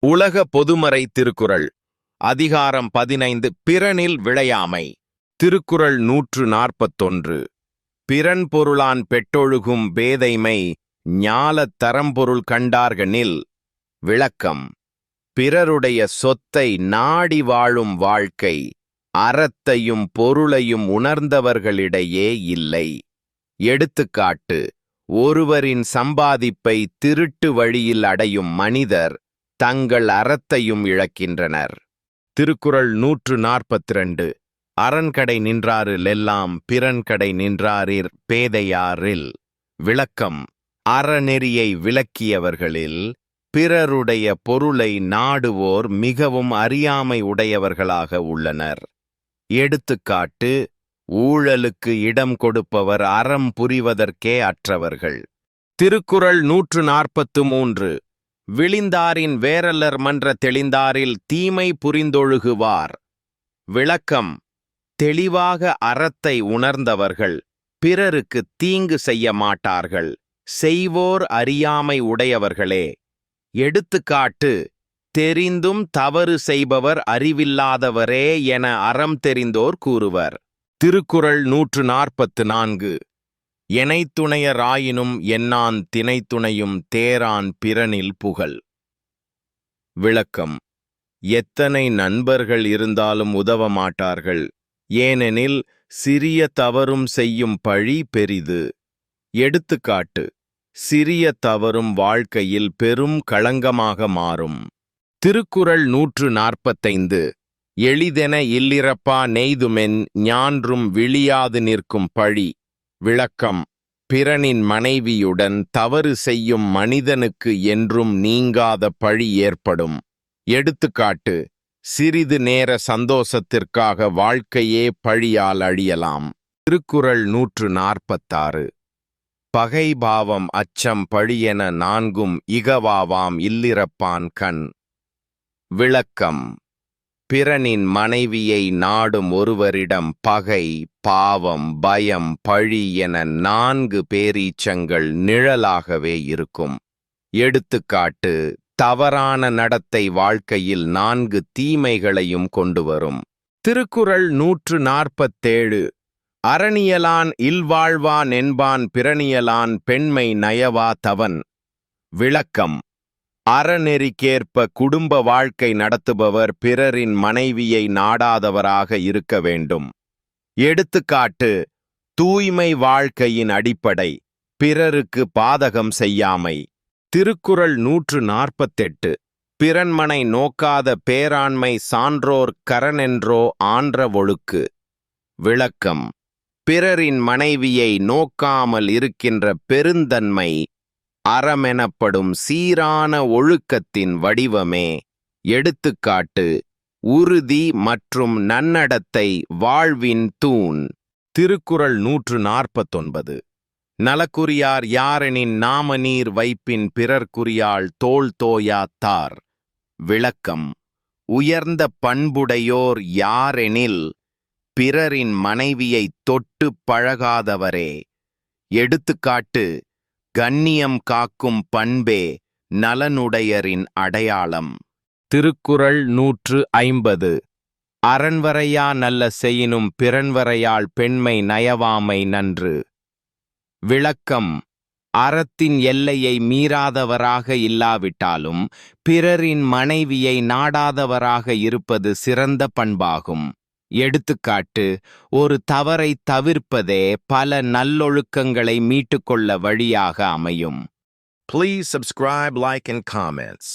உலக பொதுமறை திருக்குறள் அதிகாரம் 15 பிறனில் விழையாமை. திருக்குறள் 141. பிறன் பொருளான் பெட்டொழுகும் பேதைமை ஞாலத் தரம்பொருள் கண்டார்கனில். விளக்கம்: பிறருடைய சொத்தை நாடி வாழும் வாழ்க்கை அறத்தையும் பொருளையும் உணர்ந்தவர்களிடையே இல்லை. எடுத்துக்காட்டு: ஒருவரின் சம்பாதிப்பை திருட்டு வழியில் அடையும் மனிதர் தங்கள் அறத்தையும் இழக்கின்றனர். திருக்குறள் 142. அரண்கடை நின்றாரில் எல்லாம் பிறன்கடை நின்றாரிற் பேதையாரில். விளக்கம்: அறநெறியை விளக்கியவர்களில் பிறருடைய பொருளை நாடுவோர் மிகவும் அறியாமை உடையவர்களாக உள்ளனர். எடுத்துக்காட்டு: ஊழலுக்கு இடம் கொடுப்பவர் அறம் புரிவதற்கே அற்றவர்கள். திருக்குறள் 143. விளிந்தாரின் வேரலர் மன்ற தெளிந்தாரில் தீமை புரிந்தொழுகுவார். விளக்கம்: தெளிவாக அறத்தை உணர்ந்தவர்கள் பிறருக்கு தீங்கு செய்ய மாட்டார்கள். செய்வோர் அறியாமை உடையவர்களே. எடுத்துக்காட்டு: தெரிந்தும் தவறு செய்பவர் அறிவில்லாதவரே என அறம் தெரிந்தோர் கூறுவர். திருக்குறள் 144. எனைத்துணையராயினும் என்னான் தினைத்துணையும் தேரான் பிறனில் புகழ். விளக்கம்: எத்தனை நண்பர்கள் இருந்தாலும் உதவ மாட்டார்கள். ஏனெனில் சிறிய தவறும் செய்யும் பழி பெரிது. எடுத்துக்காட்டு: சிறிய தவறும் வாழ்க்கையில் பெரும் களங்கமாக மாறும். திருக்குறள் 145. எளிதென இல்லிறப்பா நெய்துமென் ஞான்றும் விழியாது நிற்கும் பழி. விளக்கம்: பிறனின் மனைவியுடன் தவறு செய்யும் மனிதனுக்கு என்றும் நீங்காத பழி ஏற்படும். எடுத்துக்காட்டு: சிறிது நேர சந்தோஷத்திற்காக வாழ்க்கையே பழியால் அழியலாம். திருக்குறள் 146. பகைபாவம் அச்சம் பழியென நான்கும் இகவாவாம் இல்லிறப்பான் கண். விளக்கம்: பிறனின் மனைவியை நாடும் ஒருவரிடம் பகை, பாவம், பயம், பழி என 4 பேரீச்சங்கள் நிழலாகவே இருக்கும். எடுத்துக்காட்டு: தவறான நடத்தை வாழ்க்கையில் 4 தீமைகளையும் கொண்டு வரும். திருக்குறள் 147. அறனியலான் இல்வாழ்வான் என்பான் பிறனியலான் பெண்மை நயவா தவன். விளக்கம்: அறநெறிக்கேற்ப குடும்ப வாழ்க்கை நடத்துபவர் பிறரின் மனைவியை நாடாதவராக இருக்க வேண்டும். எடுத்துக்காட்டு: தூய்மை வாழ்க்கையின் அடிப்படை பிறருக்கு பாதகம் செய்யாமை. திருக்குறள் 148. பிறன்மனை நோக்காத பேராண்மை சான்றோர் கரனென்றோ ஆன்ற ஒழுக்கு. விளக்கம்: பிறரின் மனைவியை நோக்காமல் இருக்கின்ற பெருந்தன்மை அறமெனப்படும் சீரான ஒழுக்கத்தின் வடிவமே. எடுத்துக்காட்டு: உறுதி மற்றும் நன்னடத்தை வாழ்வின் தூண். திருக்குறள் 149. நலக்குரியார் யாரெனின் நாமநீர் வைப்பின் பிறர்க்குரியாள் தோள் தோயாத்தார். விளக்கம்: உயர்ந்த பண்புடையோர் யாரெனில் பிறரின் மனைவியை தொட்டு பழகாதவரே. எடுத்துக்காட்டு: கண்ணியம் காக்கும் பண்பே நலனுடையரின் அடையாளம். திருக்குறள் 150. அரண்வரையா நல்ல செய்யினும் பிறன்வரையாள் பெண்மை நயவாமை நன்று. விளக்கம்: அறத்தின் எல்லையை மீறாதவராக இல்லாவிட்டாலும் பிறரின் மனைவியை நாடாதவராக இருப்பது சிறந்த பண்பாகும். எடுத்துக்காட்டு: ஒரு தவறை தவிர்ப்பதே பல நல்லொழுக்கங்களை மீட்டுக்கொள்ள வழியாக அமையும். Please subscribe, like and comments.